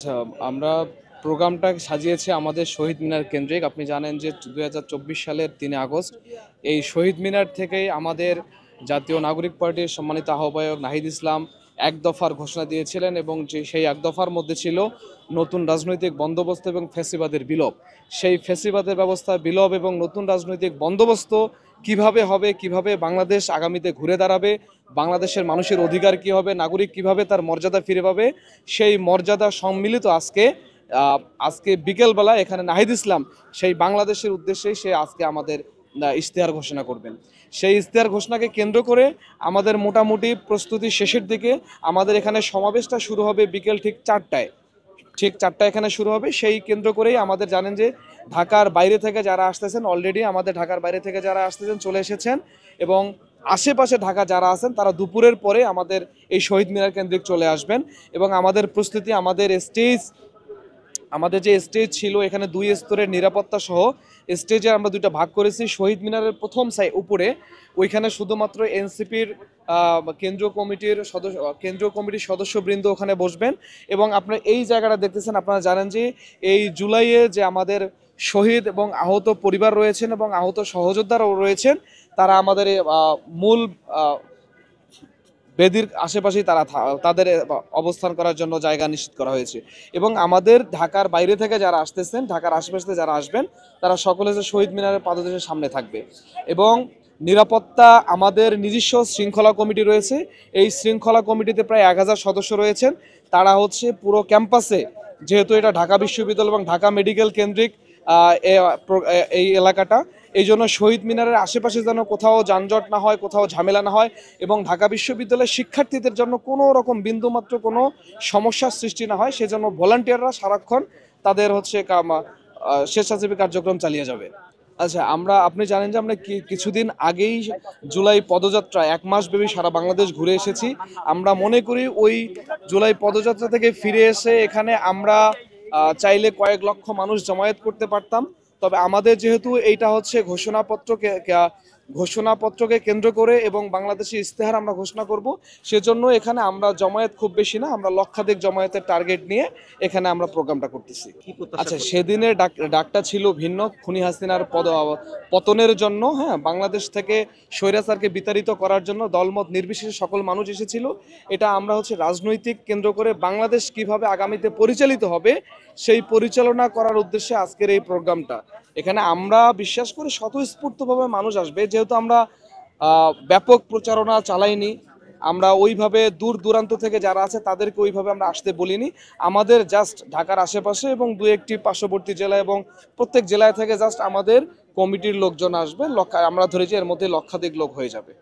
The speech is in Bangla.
আচ্ছা, আমরা প্রোগ্রামটা সাজিয়েছি আমাদের শহীদ মিনার কেন্দ্রিক। আপনি জানেন যে ২০২৪ সালের ৩ আগস্ট এই শহীদ মিনার থেকেই আমাদের জাতীয় নাগরিক পার্টির সম্মানিত আহ্বায়ক নাহিদ ইসলাম এক দফার ঘোষণা দিয়েছিলেন এবং সেই এক দফার মধ্যে ছিল নতুন রাজনৈতিক বন্দোবস্ত এবং ফ্যাসিবাদের বিলোপ। সেই ফ্যাসিবাদের ব্যবস্থা বিলোপ এবং নতুন রাজনৈতিক বন্দোবস্ত কিভাবে হবে, কিভাবে বাংলাদেশ আগামীতে ঘুরে দাঁড়াবে, বাংলাদেশের মানুষের অধিকার কি হবে, নাগরিক কিভাবে তার মর্যাদা ফিরে পাবে, সেই মর্যাদা সম্মিলিত আজকে বিকেলবেলা এখানে নাহিদ ইসলাম সেই বাংলাদেশের উদ্দেশ্যেই সে আজকে আমাদের ইশতেহার ঘোষণা করবেন। সেই ইশতেহার ঘোষণাকে কেন্দ্র করে আমাদের মোটামুটি প্রস্তুতি শেষের দিকে। আমাদের এখানে সমাবেশটা শুরু হবে বিকেল ঠিক চারটায় এখানে শুরু হবে। সেই কেন্দ্র করেই আমাদের জানেন যে ঢাকার বাইরে থেকে যারা আসতেছেন, অলরেডি আমাদের ঢাকার বাইরে থেকে যারা আসতেছেন চলে এসেছেন, এবং আশেপাশে ঢাকা যারা আছেন তারা দুপুরের পরে আমাদের এই শহীদ মিনার কেন্দ্রিক চলে আসবেন। এবং আমাদের প্রস্তুতি, আমাদের যে স্টেজ ছিল এখানে 2 স্তরের নিরাপত্তা সহ স্টেজে আমরা 2টা ভাগ করেছি। শহীদ মিনারের প্রথম উপরে ওইখানে শুধুমাত্র এনসিপির কেন্দ্রীয় কমিটির সদস্যবৃন্দ ওখানে বসবেন। এবং আপনারা এই জায়গাটা দেখতেছেন, আপনারা জানেন যে এই জুলাইয়ে যে আমাদের শহীদ এবং আহত পরিবার রয়েছেন এবং আহত সহযোদ্ধারাও রয়েছেন, তারা আমাদের মূল বেদির আশেপাশেই তাদের অবস্থান করার জন্য জায়গা নিশ্চিত করা হয়েছে। এবং আমাদের ঢাকার বাইরে থেকে যারা আসতেছেন, ঢাকার আশেপাশে যারা আসবেন, তারা সকলে যে শহীদ মিনারের পাদদেশের সামনে থাকবে। এবং নিরাপত্তা আমাদের নিজস্ব শৃঙ্খলা কমিটি রয়েছে। এই শৃঙ্খলা কমিটিতে প্রায় 1000 সদস্য রয়েছেন। তারা হচ্ছে পুরো ক্যাম্পাসে, যেহেতু এটা ঢাকা বিশ্ববিদ্যালয় এবং ঢাকা মেডিকেল কেন্দ্রিক এই এলাকাটা, এই জন্য শহীদ মিনারের আশেপাশে যেন কোথাও যানজট না হয়, কোথাও ঝামেলা না হয়, এবং ঢাকা বিশ্ববিদ্যালয়ের শিক্ষার্থীদের জন্য কোনো রকম বিন্দুমাত্র কোনো সমস্যার সৃষ্টি না হয়, সেজন্য ভলান্টিয়াররা সারাক্ষণ তাদের স্বেচ্ছাসেবী কার্যক্রম চালিয়ে যাবে। আচ্ছা, আপনি জানেন যে আমরা কিছুদিন আগেই জুলাই পদযাত্রা 1 মাস ব্যাপী সারা বাংলাদেশ ঘুরে এসেছি। আমরা মনে করি ওই জুলাই পদযাত্রা থেকে ফিরে এসে এখানে আমরা চাইলে কয়েক লক্ষ মানুষ জমায়েত করতে পারতাম। তবে আমাদের যেহেতু এইটা হচ্ছে ঘোষণাপত্রকে কেন্দ্র করে এবং বাংলাদেশি ইশতেহার আমরা ঘোষণা করব, সেজন্য এখানে আমরা জমায়েত খুব বেশি না, আমরা লক্ষাধিক জমায়েতের টার্গেট নিয়ে এখানে আমরা প্রোগ্রামটা করতেছি। আচ্ছা, সেদিনের ডাকটা ছিল ভিন্ন, খুনি হাসিনার পতনের জন্য। হ্যাঁ, বাংলাদেশ থেকে স্বৈরাচারকে বিতাড়িত করার জন্য দলমত নির্বিশেষে সকল মানুষ এসেছিল। এটা আমরা রাজনৈতিক কেন্দ্র করে বাংলাদেশ কিভাবে আগামীতে পরিচালিত হবে সেই পরিচালনা করার উদ্দেশ্যে আজকের এই প্রোগ্রামটা। এখানে আমরা বিশ্বাস করি স্বতঃস্ফূর্তভাবে মানুষ আসবে, যেহেতু আমরা ব্যাপক প্রচারণা চালাইনি, আমরা ওইভাবে দূর দূরান্ত থেকে যারা আছে তাদেরকে ওইভাবে আমরা আসতে বলিনি। আমাদের জাস্ট ঢাকার আশেপাশে এবং 2-1টি পার্শ্ববর্তী জেলা এবং প্রত্যেক জেলায় থেকে জাস্ট আমাদের কমিটির লোকজন আসবে। আমরা ধরেছি এর মধ্যে লক্ষাধিক লোক হয়ে যাবে।